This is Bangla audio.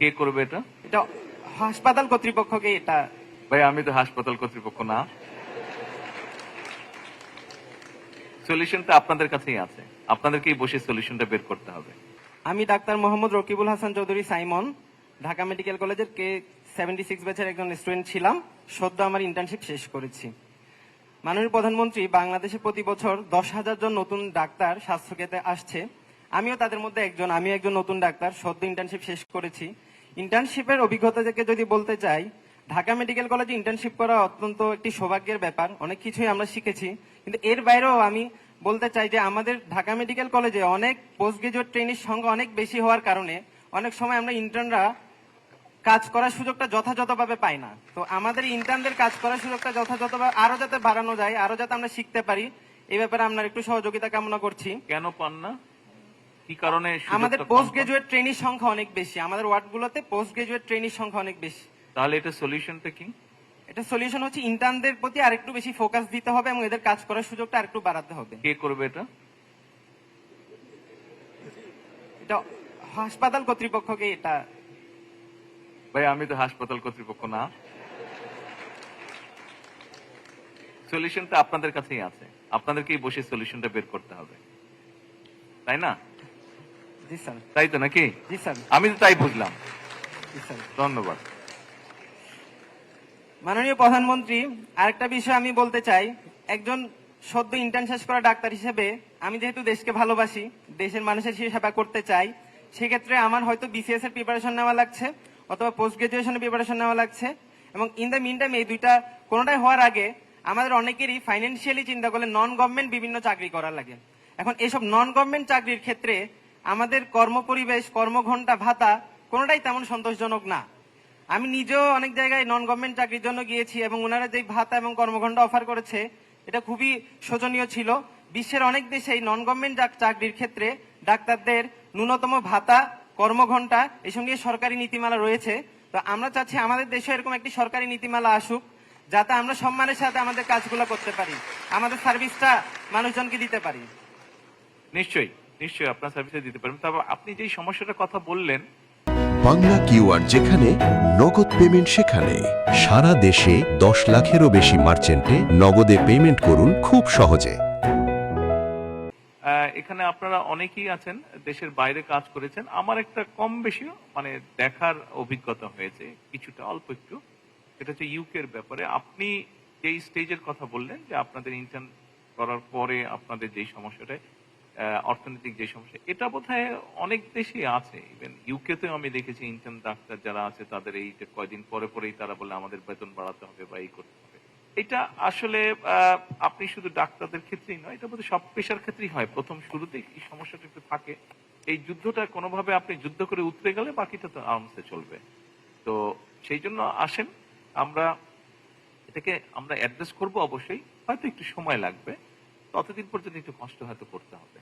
কে করবে এটা? এটা হাসপাতাল কর্তৃপক্ষকে এটা। ভাই আমি তো হাসপাতাল কর্তৃপক্ষ না। সলিউশনটা আপনাদের কাছেই আছে, আপনাদেরকেই বসে সলিউশনটা বের করতে হবে। আমি doctor Mohammad Rakibul Hasan Chowdhury Simon, Dhaka medical কলেজের K76 ব্যাচের একজন স্টুডেন্ট ছিলাম। সদ্য আমার ইন্টার্নশিপ শেষ করেছি। মাননীয় প্রধানমন্ত্রী বাংলাদেশে প্রতি বছর 10,000 জন নতুন ডাক্তার স্বাস্থ্যক্ষেত্রে আসছে। আমিও তাদের মধ্যে একজন। আমি একজন নতুন ডাক্তার, সদ্য ইন্টার্নশিপ শেষ করেছি। ইন্টার্নশিপের অভিজ্ঞতা থেকে যদি বলতে চাই, ঢাকা মেডিকেল কলেজে ইন্টার্নশিপ করা অত্যন্ত একটি সৌভাগ্যের ব্যাপার। অনেক কিছুই আমরা শিখেছি, কিন্তু এর বাইরেও আমি বলতে চাই যে আমাদের ঢাকা মেডিকেল কলেজে অনেক পোস্ট গ্রাজুয়েট ট্রেনির সংখ্যা অনেক বেশি হওয়ার কারণে অনেক সময় আমরা ইন্টার্নরা কাজ করার সুযোগটা যথাযথভাবে পাই না। তো আমাদের ইন্টার্নদের কাজ করার সুযোগটা যথাযথভাবে আরো যাতে বাড়ানো যায়, আরো যাতে আমরা শিখতে পারি, এই ব্যাপারে আপনার একটু সহযোগিতা কামনা করছি। কেন পান না, কি কারণে? আমাদের পোস্ট গ্রাজুয়েট ট্রেনির সংখ্যা অনেক বেশি, আমাদের ওয়ার্ডগুলোতে পোস্ট গ্রাজুয়েট ট্রেনির সংখ্যা অনেক বেশি। তাহলে এটা সলিউশনটা কি? এটা সলিউশন হচ্ছে ইন্টার্নদের প্রতি আরেকটু বেশি ফোকাস দিতে হবে এবং এদের কাজ করার সুযোগটা আরেকটু বাড়াতে হবে। কে করবে এটা? এটা হাসপাতাল কর্তৃপক্ষকে এটা। ভাই আমি তো হাসপাতাল কর্তৃপক্ষ না। সলিউশনটা আপনাদের কাছেই আছে, আপনাদেরকেই বসে সলিউশনটা বের করতে হবে, তাই না? জি স্যার। তাই তো নাকি? জি স্যার। আমি তো তাই বুঝলাম। জি স্যার। ধন্যবাদ। মাননীয় প্রধানমন্ত্রী, আরেকটা বিষয় আমি বলতে চাই। একজন সদ্য ইন্টার্ন শেষ করা ডাক্তার হিসেবে আমি যেহেতু দেশকে ভালোবাসি, দেশের মানুষের সেবা করতে চাই, সেক্ষেত্রে আমার হয়তো বিসিএস এর প্রিপারেশন নেওয়া লাগছে অথবা পোস্ট গ্রাজুয়েশনের প্রিপারেশন নেওয়া লাগছে। এবং ইন দ্য মিন টাইম এই দুইটা কোনোটাই হওয়ার আগে আমাদের অনেকেরই ফাইন্যান্সিয়ালি চিন্তা করলে নন গভর্নমেন্ট বিভিন্ন চাকরি করা লাগে। এখন এসব নন গভর্নমেন্ট চাকরির ক্ষেত্রে আমাদের কর্মপরিবেশ, কর্মঘণ্টা, ভাতা কোনোটাই তেমন সন্তোষজনক না। আমি নিজেও অনেক জায়গায় নন গভর্নমেন্ট চাকরির জন্য গিয়েছি এবং ওনারা যে ভাতা এবং কর্মঘণ্টা অফার করেছে এটা খুবই শোচনীয় ছিল। বিশ্বের অনেক দেশেই নন গভর্নমেন্ট চাকরির ক্ষেত্রে ডাক্তারদের ন্যূনতম ভাতা, কর্মঘণ্টা এসব নিয়ে সরকারি নীতিমালা রয়েছে। তো আমরা চাচ্ছি আমাদের দেশে এরকম একটি সরকারি নীতিমালা আসুক, যাতে আমরা সম্মানের সাথে আমাদের কাজগুলো করতে পারি, আমাদের সার্ভিসটা মানুষজনকে দিতে পারি। নিশ্চয়ই নিশ্চয়ই আপনার সার্ভিসে দিতে পারবেন। তবে আপনি যেই সমস্যাটার কথা বললেন, বাংলা কিউআর যেখানে নগদ পেমেন্ট সেখানে সারা দেশে 10 লাখেরও বেশি মার্চেন্টে নগদে পেমেন্ট করুন খুব সহজে। এখানে আপনারা অনেকেই আছেন দেশের বাইরে কাজ করেছেন। আমার একটা কম বেশি মানে দেখার অভিজ্ঞতা হয়েছে, কিছুটা অল্প একটু। সেটা হচ্ছে ইউকের ব্যাপারে। আপনি যেই স্টেজের কথা বললেন যে আপনাদের ইন্টার্ন করার পরে আপনাদের যেই সমস্যাটা, অর্থনৈতিক যে সমস্যা, এটা বোধহয় অনেক দেশেই আছে। ইভেন ইউকেতে আমি দেখেছি ইন্টার্ন ডাক্তার যারা আছে তাদের এই যে কয়দিন পরে পরেই তারা বলে আমাদের বেতন বাড়াতে হবে বা এই করতে হবে। এটা আসলে আপনি শুধু ডাক্তারদের ক্ষেত্রেই নয়, এটা বোধহয় সব পেশার ক্ষেত্রেই হয়। প্রথম শুরুতেই এই সমস্যাটা একটু থাকে। এই যুদ্ধটা কোনোভাবে আপনি যুদ্ধ করে উতরে গেলে বাকিটা তো আরামসে চলবে। তো সেই জন্য আসেন, আমরা এটাকে আমরা অ্যাড্রেস করবো। অবশ্যই হয়তো একটু সময় লাগবে, ততদিন পর্যন্ত একটু কষ্ট হয়তো করতে হবে।